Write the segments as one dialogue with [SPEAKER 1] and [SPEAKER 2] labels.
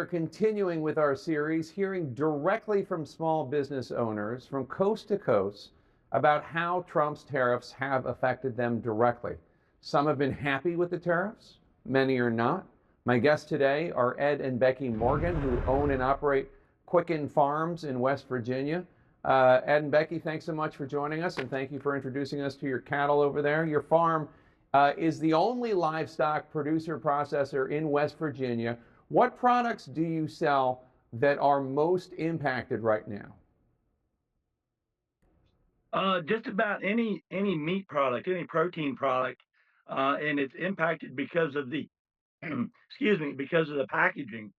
[SPEAKER 1] We're continuing with our series, hearing directly from small business owners from coast to coast about how Trump's tariffs have affected them directly. Some have been happy with the tariffs, many are not. My guests today are Ed and Becky Morgan, who own and operate Quicken Farms in West Virginia. Ed and Becky, thanks so much for joining us, and thank you for introducing us to your cattle over there. Your farm is the only livestock producer processor in West Virginia. What products do you sell that are most impacted right now?
[SPEAKER 2] Just about any meat product, any protein product, and it's impacted because of the excuse me, because of the packaging.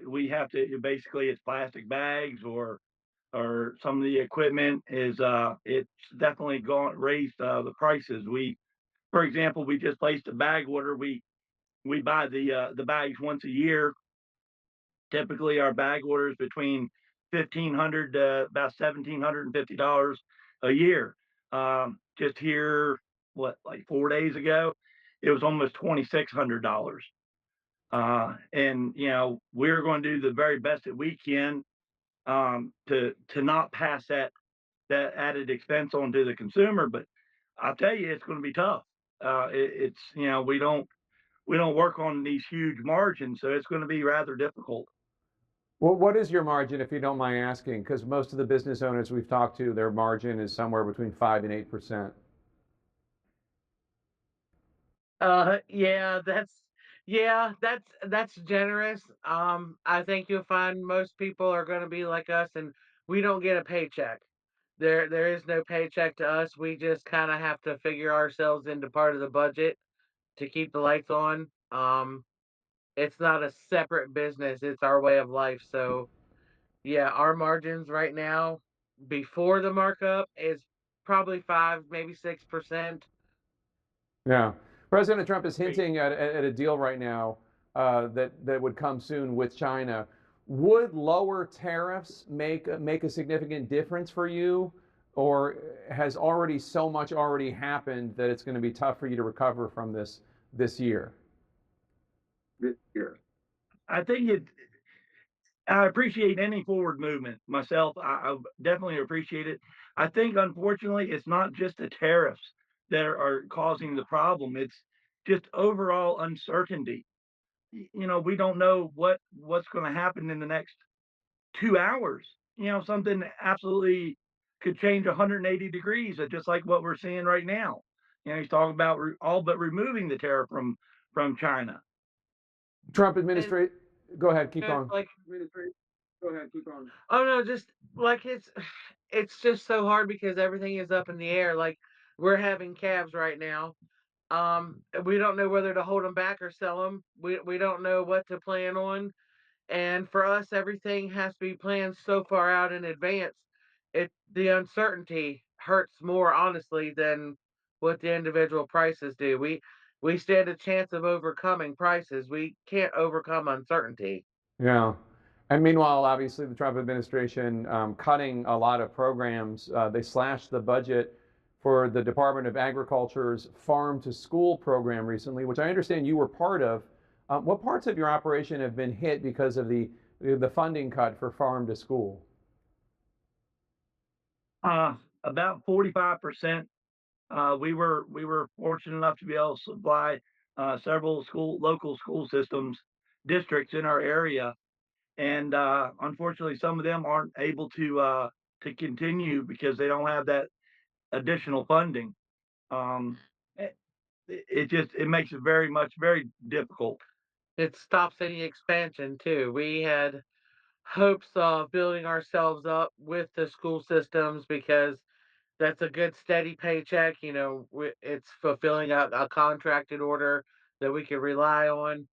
[SPEAKER 2] We have to basically it's plastic bags or some of the equipment is it's definitely gone raised the prices. For example, we just placed a bag order. We buy the bags once a year. Typically, our bag orders between 1,500 to about $1,750 a year. Just here, what, like 4 days ago, it was almost $2,600. And we're going to do the very best that we can to not pass that added expense on to the consumer. But I'll tell you, it's going to be tough. It's we don't work on these huge margins, so it's going to be rather difficult.
[SPEAKER 1] Well, what is your margin, if you don't mind asking? Because most of the business owners we've talked to, their margin is somewhere between 5 and 8%.
[SPEAKER 3] Yeah, that's generous. I think you'll find most people are going to be like us, and we don't get a paycheck. There is no paycheck to us. We just kind of have to figure ourselves into part of the budget to keep the lights on. It's not a separate business; it's our way of life. So yeah, our margins right now before the markup is probably 5, maybe 6%.
[SPEAKER 1] Yeah. President Trump is
[SPEAKER 2] Great.
[SPEAKER 1] hinting at a deal right now that would come soon with China. Would lower tariffs make a significant difference for you, or has already so much already happened that it's going to be tough for you to recover from this year?
[SPEAKER 2] This year. I think I appreciate any forward movement myself. I definitely appreciate it. I think, unfortunately, it's not just the tariffs that are causing the problem. It's just overall uncertainty. We don't know what's going to happen in the next 2 hours. Something absolutely could change 180 degrees, just like what we're seeing right now. He's talking about all but removing the tariff from China.
[SPEAKER 1] Trump
[SPEAKER 3] And
[SPEAKER 1] administration. Go ahead. Keep on.
[SPEAKER 3] like
[SPEAKER 2] Go ahead, keep on.
[SPEAKER 3] oh no, just like it's just so hard because everything is up in the air. Like we're having calves right now. We don't know whether to hold them back or sell them. We don't know what to plan on. And for us, everything has to be planned so far out in advance. The uncertainty hurts more honestly than what the individual prices do. We stand a chance of overcoming prices. We can't overcome uncertainty.
[SPEAKER 1] Yeah. And meanwhile, obviously, the Trump administration cutting a lot of programs. They slashed the budget for the Department of Agriculture's Farm to School program recently, which I understand you were part of. What parts of your operation have been hit because of the funding cut for Farm to School?
[SPEAKER 2] About 45%. We were fortunate enough to be able to supply several local school systems districts in our area, and unfortunately, some of them aren't able to continue because they don't have that additional funding. Um, it, it makes it very difficult.
[SPEAKER 3] It stops any expansion too. We had hopes of building ourselves up with the school systems because that's a good steady paycheck. It's fulfilling a contracted order that we can rely on.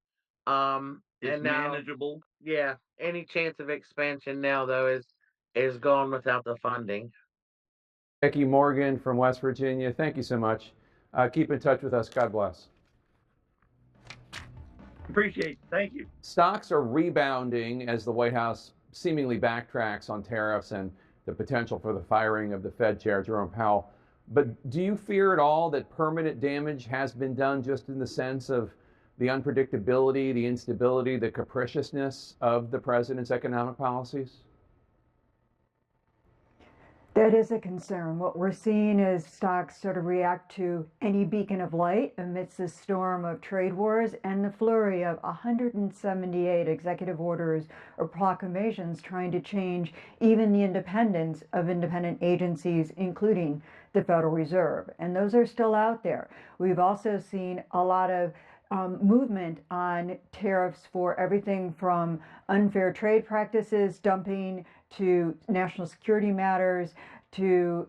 [SPEAKER 2] It's
[SPEAKER 3] And now,
[SPEAKER 2] manageable.
[SPEAKER 3] yeah, any chance of expansion now though is gone without the funding.
[SPEAKER 1] Becky Morgan from West Virginia, thank you so much. Keep in touch with us. God bless.
[SPEAKER 2] Appreciate it. Thank you.
[SPEAKER 1] Stocks are rebounding as the White House seemingly backtracks on tariffs and the potential for the firing of the Fed Chair Jerome Powell. But do you fear at all that permanent damage has been done, just in the sense of the unpredictability, the instability, the capriciousness of the president's economic policies?
[SPEAKER 4] That is a concern. What we're seeing is stocks sort of react to any beacon of light amidst the storm of trade wars and the flurry of 178 executive orders or proclamations trying to change even the independence of independent agencies, including the Federal Reserve. And those are still out there. We've also seen a lot of movement on tariffs for everything from unfair trade practices, dumping, to national security matters, to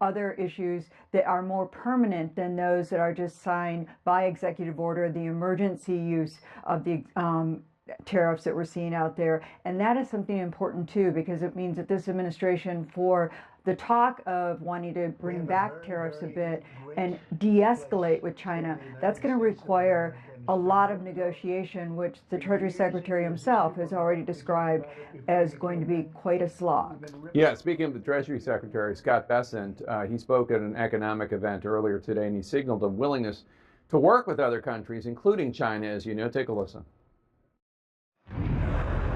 [SPEAKER 4] other issues that are more permanent than those that are just signed by executive order, the emergency use of the tariffs that we're seeing out there. And that is something important too, because it means that this administration, for the talk of wanting to bring back tariffs a bit and de-escalate with China, that's going to require a lot of negotiation, which the Treasury Secretary himself has already described as going to be quite a slog.
[SPEAKER 1] Yeah, speaking of the Treasury Secretary, Scott Bessent, he spoke at an economic event earlier today, and he signaled a willingness to work with other countries, including China, as you know. Take a listen.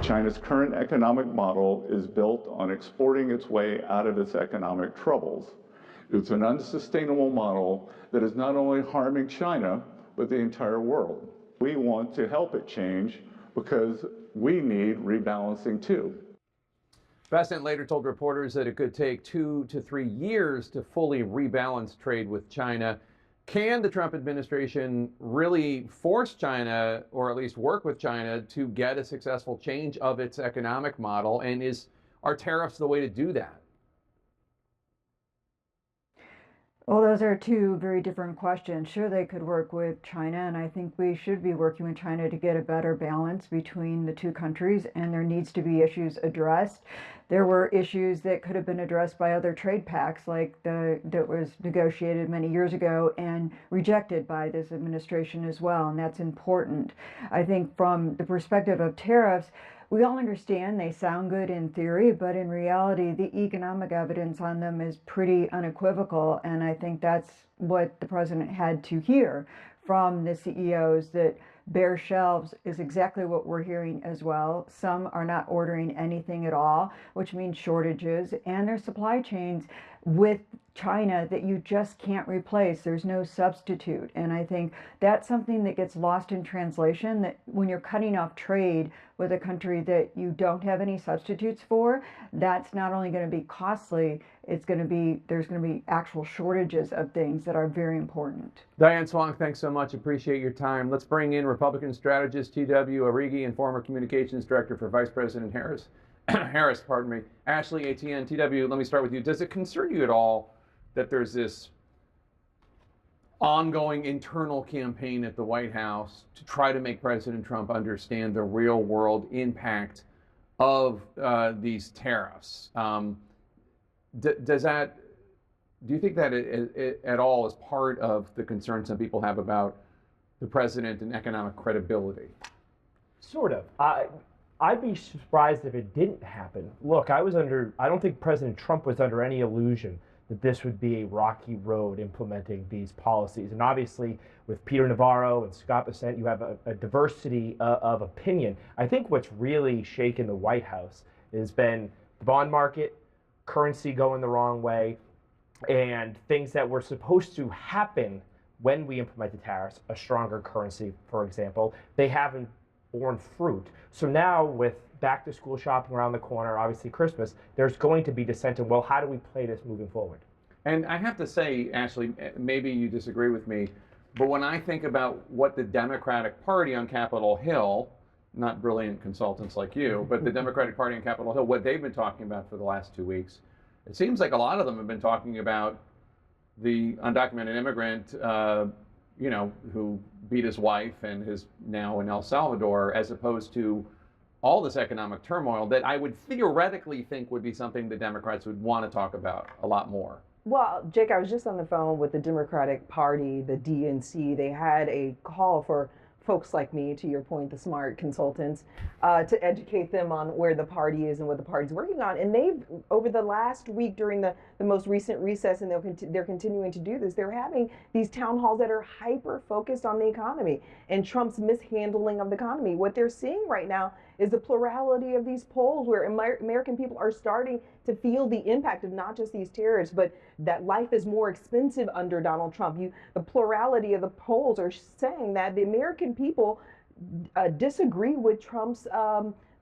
[SPEAKER 5] China's current economic model is built on exporting its way out of its economic troubles. It's an unsustainable model that is not only harming China, but the entire world. We want to help it change because we need rebalancing too.
[SPEAKER 1] Bessent later told reporters that it could take 2 to 3 years to fully rebalance trade with China. Can the Trump administration really force China, or at least work with China, to get a successful change of its economic model? And are tariffs the way to do that?
[SPEAKER 4] Well, those are two very different questions. Sure, they could work with China, and I think we should be working with China to get a better balance between the two countries, and there needs to be issues addressed. There were issues that could have been addressed by other trade pacts, like that was negotiated many years ago and rejected by this administration as well, and that's important. I think from the perspective of tariffs, we all understand they sound good in theory, but in reality, the economic evidence on them is pretty unequivocal. And I think that's what the president had to hear from the CEOs, that bare shelves is exactly what we're hearing as well. Some are not ordering anything at all, which means shortages, and their supply chains with China that you just can't replace. There's no substitute. And I think that's something that gets lost in translation, that when you're cutting off trade with a country that you don't have any substitutes for, that's not only going to be costly, there's going to be actual shortages of things that are very important.
[SPEAKER 1] Diane Swong, thanks so much. Appreciate your time. Let's bring in Republican strategist T.W. Arrighi and former communications director for Vice President Harris, Ashley Etienne. T.W., let me start with you. Does it concern you at all that there's this ongoing internal campaign at the White House to try to make President Trump understand the real world impact of these tariffs? Do you think that it at all is part of the concern some people have about the president and economic credibility?
[SPEAKER 6] Sort of. I'd be surprised if it didn't happen. Look, I don't think President Trump was under any illusion that this would be a rocky road implementing these policies. And obviously, with Peter Navarro and Scott Bessent, you have a diversity of opinion. I think what's really shaken the White House has been the bond market, currency going the wrong way, and things that were supposed to happen when we implemented tariffs, a stronger currency, for example, they haven't borne fruit. So now with back to school shopping around the corner, obviously Christmas, there's going to be dissent in, well, how do we play this moving forward?
[SPEAKER 1] And I have to say, Ashley, maybe you disagree with me, but when I think about what the Democratic Party on Capitol Hill, not brilliant consultants like you, but the Democratic Party on Capitol Hill, what they've been talking about for the last 2 weeks, it seems like a lot of them have been talking about the undocumented immigrant, who beat his wife and is now in El Salvador, as opposed to all this economic turmoil that I would theoretically think would be something the Democrats would want to talk about a lot more.
[SPEAKER 7] Well, Jake, I was just on the phone with the Democratic Party, the DNC. They had a call for folks like me, to your point, the smart consultants, to educate them on where the party is and what the party's working on. And they've, over the last week during the most recent recess, and they're continuing to do this, they're having these town halls that are hyper focused on the economy and Trump's mishandling of the economy. What they're seeing right now is the plurality of these polls where American people are starting to feel the impact of not just these tariffs, but that life is more expensive under Donald Trump. The plurality of the polls are saying that the American people disagree with Trump's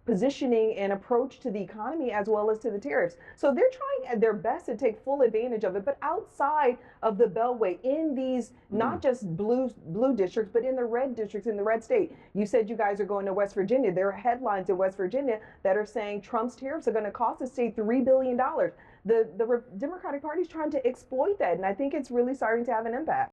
[SPEAKER 7] positioning and approach to the economy as well as to the tariffs. So they're trying their best to take full advantage of it, but outside of the beltway, in these not just blue districts, but in the red districts, in the red state. You said you guys are going to West Virginia. There are headlines in West Virginia that are saying Trump's tariffs are going to cost the state $3 billion. The Democratic Party is trying to exploit that, and I think it's really starting to have an impact.